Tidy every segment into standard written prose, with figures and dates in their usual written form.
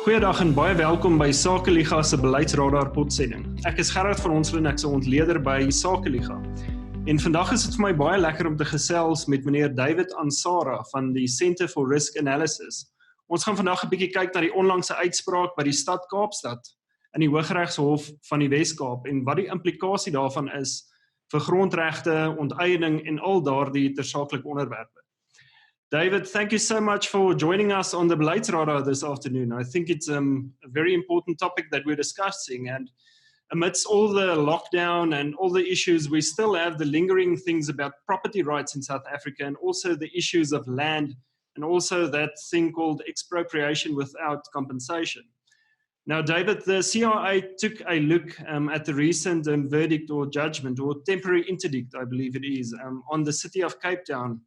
Goeiedag en baie welkom by Sakeliga se beleidsradar potsending. Ek is Gerard van Onselen, ek is 'n ontleder by Sakeliga. En vandag is dit vir my baie lekker om te gesels met meneer David Ansara van die Centre for Risk Analysis. Ons gaan vandag 'n bietjie kyk na die onlangse uitspraak by die stad Kaapstad in die Hooggeregshof van die Wes-Kaap en wat die implikasie daarvan is vir grondregte, onteiening en al daardie tersaaklike onderwerpe. David, thank you so much for joining us on the Beleidsradar this afternoon. I think it's a very important topic that we're discussing, and amidst all the lockdown and all the issues, we still have the lingering things about property rights in South Africa and also the issues of land and also that thing called expropriation without compensation. Now, David, the CRA took a look at the recent verdict or judgment or temporary interdict, I believe it is, on the city of Cape Town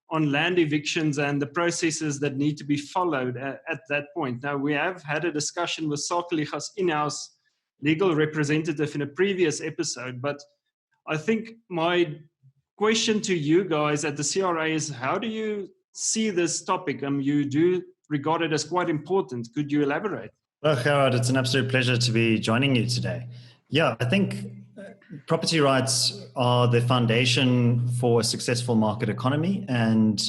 on land evictions and the processes that need to be followed at that point. Now, we have had a discussion with Sakeliga's in-house legal representative in a previous episode, but I think my question to you guys at the CRA is, how do you see this topic? You do regard it as quite important. Could you elaborate? Well, Gerard, it's an absolute pleasure to be joining you today. Yeah, I think property rights are the foundation for a successful market economy, and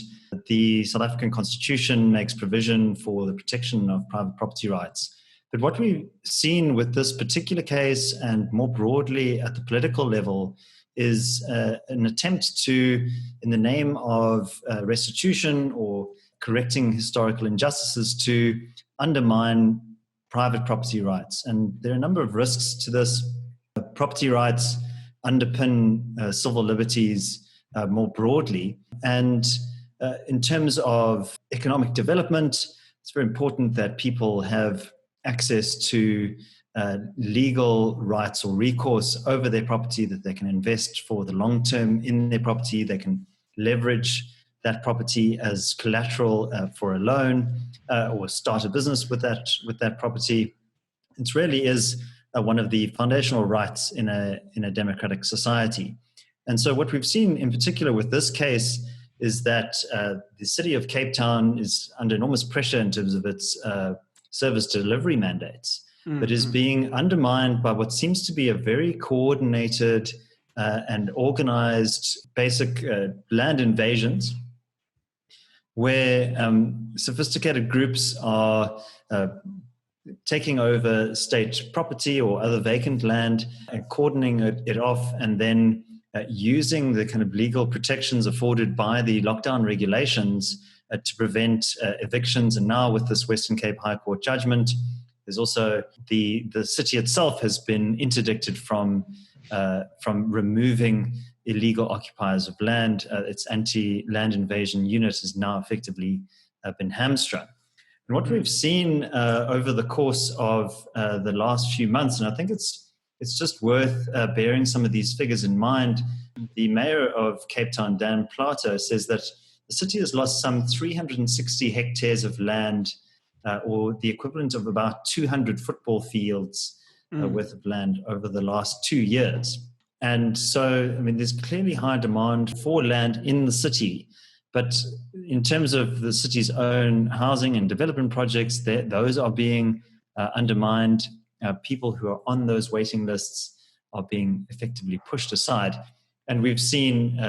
the South African Constitution makes provision for the protection of private property rights. But what we've seen with this particular case and more broadly at the political level is an attempt to, in the name of restitution or correcting historical injustices, to undermine private property rights. And there are a number of risks to this. Property rights underpin civil liberties more broadly. And in terms of economic development, it's very important that people have access to legal rights or recourse over their property, that they can invest for the long term in their property, they can leverage that property as collateral for a loan or start a business with that property. It really is one of the foundational rights in a democratic society. And so what we've seen in particular with this case is that the city of Cape Town is under enormous pressure in terms of its service delivery mandates, but is being undermined by what seems to be a very coordinated and organized basic land invasions, where sophisticated groups are taking over state property or other vacant land and cordoning it off, and then using the kind of legal protections afforded by the lockdown regulations to prevent evictions. And now with this Western Cape High Court judgment, there's also the city itself has been interdicted from removing illegal occupiers of land. Its anti-land invasion unit has now effectively been hamstrung. And what we've seen over the course of the last few months, and I think it's just worth bearing some of these figures in mind. The mayor of Cape Town, Dan Plato, says that the city has lost some 360 hectares of land, or the equivalent of about 200 football fields worth of land over the last 2 years. And so, I mean, there's clearly high demand for land in the city. But in terms of the city's own housing and development projects, those are being undermined. People who are on those waiting lists are being effectively pushed aside. And we've seen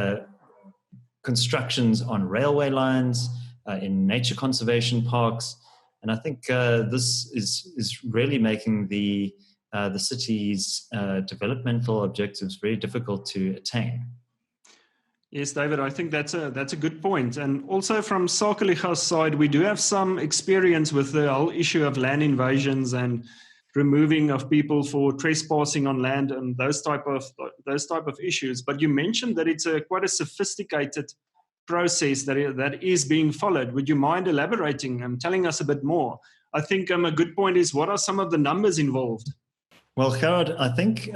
constructions on railway lines, in nature conservation parks. And I think this is really making the city's developmental objectives very difficult to attain. Yes, David, I think that's a good point. And also from Sakeliga's side, we do have some experience with the whole issue of land invasions and removing of people for trespassing on land and those type of issues. But you mentioned that it's quite a sophisticated process that is being followed. Would you mind elaborating and telling us a bit more? I think a good point is, what are some of the numbers involved? Well, Gerard, I think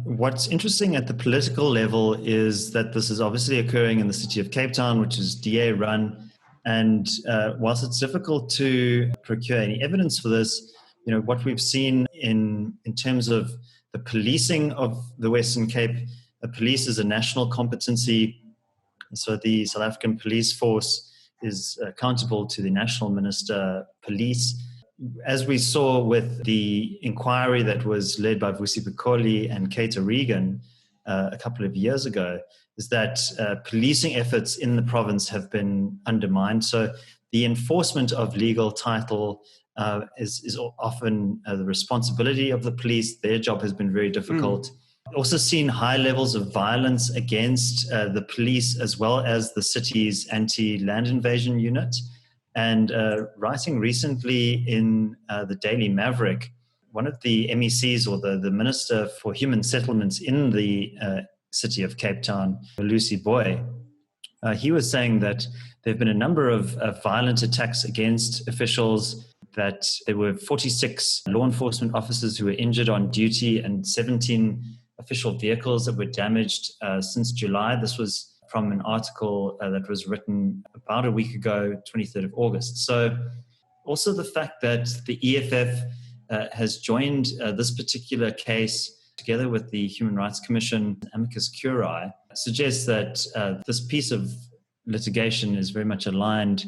what's interesting at the political level is that this is obviously occurring in the city of Cape Town, which is DA run. And whilst it's difficult to procure any evidence for this, what we've seen in terms of the policing of the Western Cape, the police is a national competency. So the South African police force is accountable to the National Minister Police. as we saw with the inquiry that was led by Vusi Pikoli and Kate Regan a couple of years ago, is that policing efforts in the province have been undermined. So the enforcement of legal title is often the responsibility of the police. Their job has been very difficult. Also seen high levels of violence against the police as well as the city's anti-land invasion unit. And writing recently in the Daily Maverick, one of the MECs, or the Minister for Human Settlements in the city of Cape Town, Lucy Boy, he was saying that there have been a number of violent attacks against officials, that there were 46 law enforcement officers who were injured on duty and 17 official vehicles that were damaged since July. This was from an article that was written about a week ago, 23rd of August. So also the fact that the EFF has joined this particular case together with the Human Rights Commission, amicus curiae, suggests that this piece of litigation is very much aligned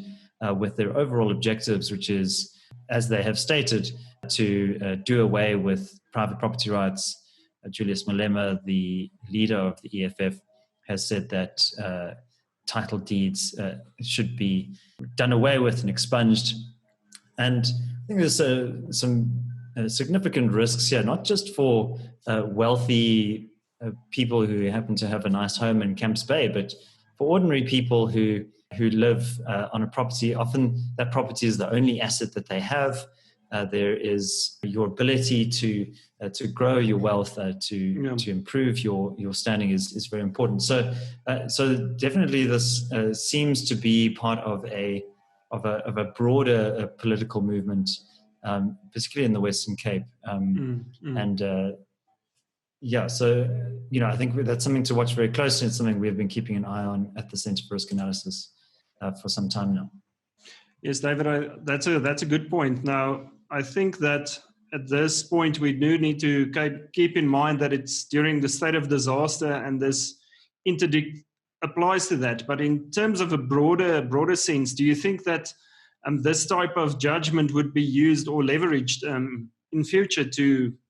with their overall objectives, which is, as they have stated, to do away with private property rights. Julius Malema, the leader of the EFF, has said that title deeds should be done away with and expunged. And I think there's some significant risks here, not just for wealthy people who happen to have a nice home in Camps Bay, but for ordinary people who live on a property. Often that property is the only asset that they have. There is your ability to grow your wealth, to improve your standing is very important. So definitely this seems to be part of a broader political movement, particularly in the Western Cape. And so I think that's something to watch very closely. It's something we've been keeping an eye on at the Centre for Risk Analysis for some time now. Yes, David, that's a good point. Now, I think that at this point we do need to keep in mind that it's during the state of disaster, and this interdict applies to that. But in terms of a broader sense, do you think that this type of judgment would be used or leveraged in future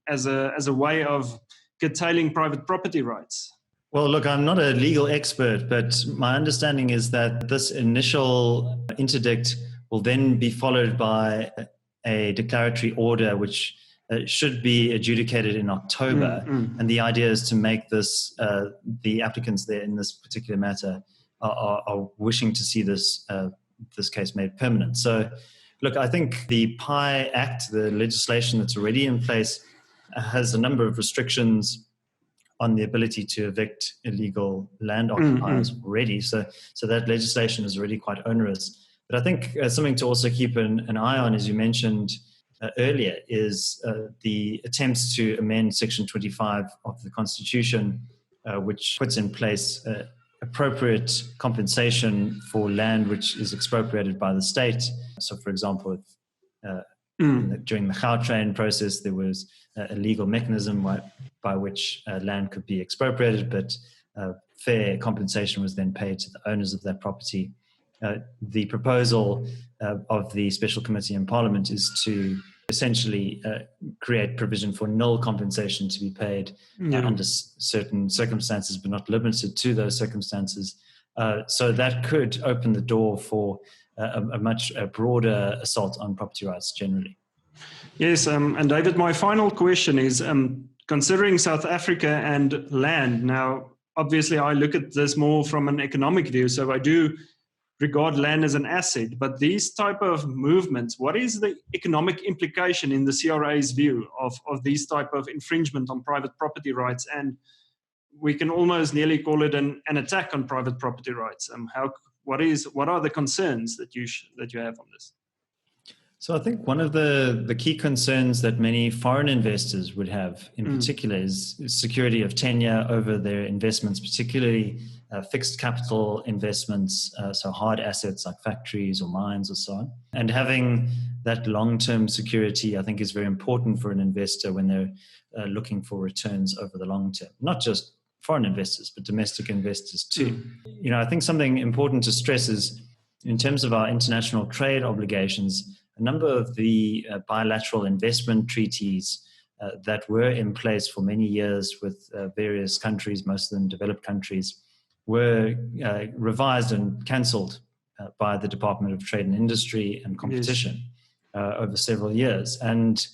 as a way of curtailing private property rights? Well, look, I'm not a legal expert, but my understanding is that this initial interdict will then be followed by a declaratory order, which should be adjudicated in October. And the idea is to make this, the applicants there in this particular matter are wishing to see this case made permanent. So, look, I think the PI Act, the legislation that's already in place, has a number of restrictions on the ability to evict illegal land occupiers already. So that legislation is already quite onerous. But I think something to also keep an eye on, as you mentioned earlier, is the attempts to amend Section 25 of the Constitution, which puts in place appropriate compensation for land which is expropriated by the state. So, for example, during the Gautrain process, there was a legal mechanism by which land could be expropriated, but fair compensation was then paid to the owners of that property. The proposal of the Special Committee in Parliament is to essentially create provision for nil compensation to be paid under certain circumstances, but not limited to those circumstances. So that could open the door for a much broader assault on property rights generally. Yes, and David, my final question is, considering South Africa and land, now, obviously I look at this more from an economic view, so I do regard land as an asset, but these type of movements, what is the economic implication in the CRA's view of these type of infringement on private property rights? And we can almost nearly call it an attack on private property rights. What are the concerns that you have on this? So I think one of the key concerns that many foreign investors would have in particular is security of tenure over their investments, particularly fixed capital investments, so hard assets like factories or mines or so on. And having that long-term security, I think, is very important for an investor when they're looking for returns over the long term. Not just foreign investors, but domestic investors too. I think something important to stress is, in terms of our international trade obligations, a number of the bilateral investment treaties that were in place for many years with various countries, most of them developed countries, were revised and cancelled by the Department of Trade and Industry and Competition over several years. And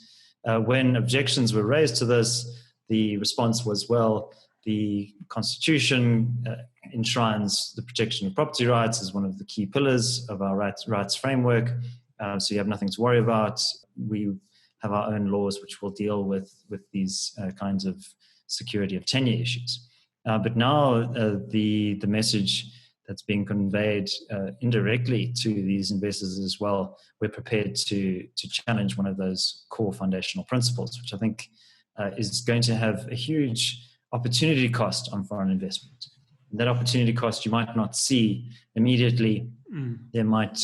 when objections were raised to this, the response was, well, the Constitution enshrines the protection of property rights as one of the key pillars of our rights framework. So you have nothing to worry about. We have our own laws which will deal with these kinds of security of tenure issues. But now the message that's being conveyed indirectly to these investors as well, we're prepared to challenge one of those core foundational principles, which I think is going to have a huge opportunity cost on foreign investment. And that opportunity cost you might not see immediately. There might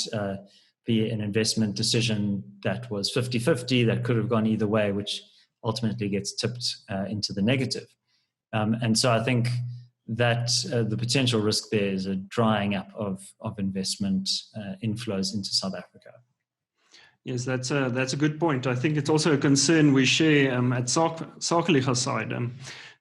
be an investment decision that was 50-50 that could have gone either way, which ultimately gets tipped into the negative. And so I think that the potential risk there is a drying up of investment inflows into South Africa. Yes, that's a good point. I think it's also a concern we share at Sakeliga's side.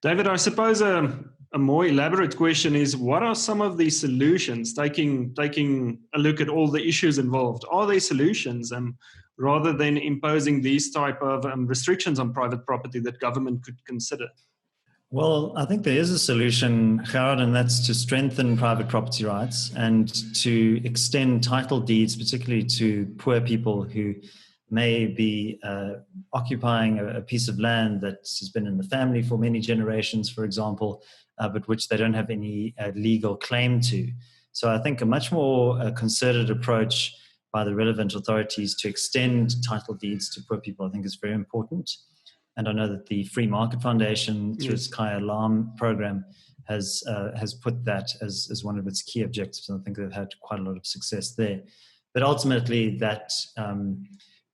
David, I suppose a more elaborate question is, what are some of the solutions, taking a look at all the issues involved? Are there solutions rather than imposing these type of restrictions on private property that government could consider? Well, I think there is a solution, Gerard, and that's to strengthen private property rights and to extend title deeds, particularly to poor people who may be occupying a piece of land that has been in the family for many generations, for example, but which they don't have any legal claim to. So I think a much more concerted approach by the relevant authorities to extend title deeds to poor people, I think, is very important. And I know that the Free Market Foundation, through its Kaya Alarm program, has put that as one of its key objectives. And I think they've had quite a lot of success there. But ultimately, that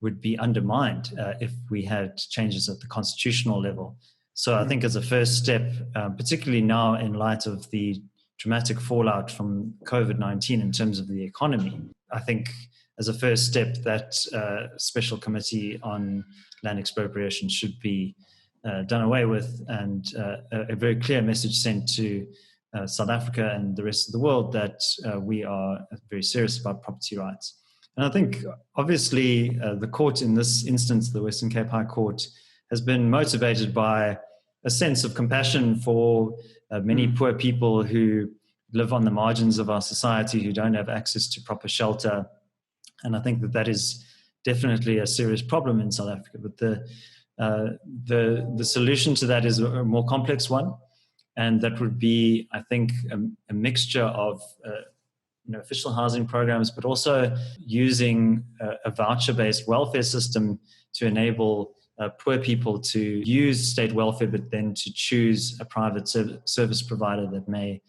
would be undermined if we had changes at the constitutional level. So I think as a first step, particularly now in light of the dramatic fallout from COVID-19 in terms of the economy, I think as a first step, that special committee on land expropriation should be done away with, and a very clear message sent to South Africa and the rest of the world that we are very serious about property rights. And I think, obviously, the court in this instance, the Western Cape High Court, has been motivated by a sense of compassion for many poor people who live on the margins of our society, who don't have access to proper shelter. And I think that is definitely a serious problem in South Africa. But the solution to that is a more complex one, and that would be, I think, a mixture of official housing programs, but also using a voucher-based welfare system to enable poor people to use state welfare, but then to choose a private service provider that may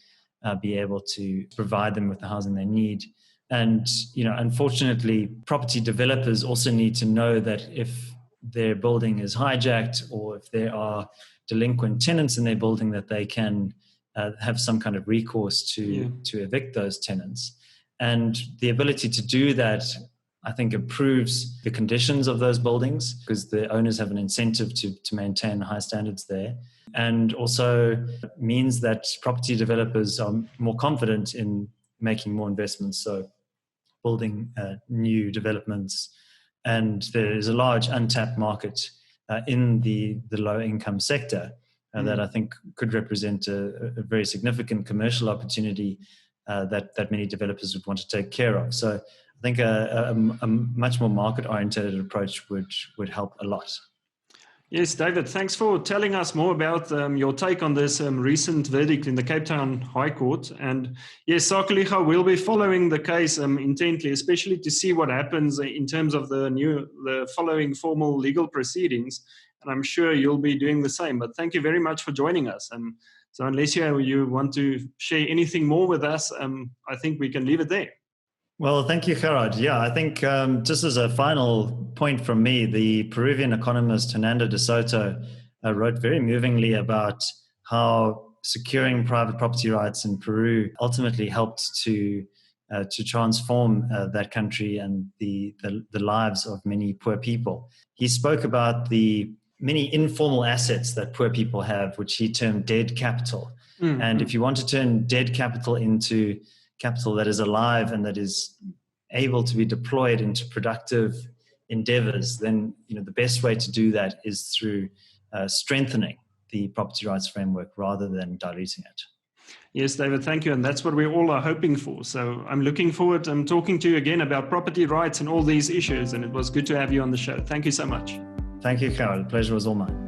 be able to provide them with the housing they need. And, unfortunately, property developers also need to know that if their building is hijacked or if there are delinquent tenants in their building, that they can have some kind of recourse to evict those tenants. And the ability to do that, I think, improves the conditions of those buildings because the owners have an incentive to maintain high standards there. And also means that property developers are more confident in making more investments, so building new developments. And there is a large untapped market in the low-income sector that I think could represent a very significant commercial opportunity that many developers would want to take care of. So I think a much more market-oriented approach would help a lot. Yes, David, thanks for telling us more about your take on this recent verdict in the Cape Town High Court. And yes, Sakeliga will be following the case intently, especially to see what happens in terms of the following formal legal proceedings. And I'm sure you'll be doing the same. But thank you very much for joining us. So unless you want to share anything more with us, I think we can leave it there. Well, thank you, Gerard. Yeah, I think just as a final point from me, the Peruvian economist Hernando de Soto wrote very movingly about how securing private property rights in Peru ultimately helped to to transform that country and the lives of many poor people. He spoke about the many informal assets that poor people have, which he termed dead capital. And if you want to turn dead capital into capital that is alive and that is able to be deployed into productive endeavors, then the best way to do that is through strengthening the property rights framework rather than diluting it. Yes, David, thank you. And that's what we all are hoping for. So I'm looking forward to talking to you again about property rights and all these issues. And it was good to have you on the show. Thank you so much. Thank you, Carol. The pleasure was all mine.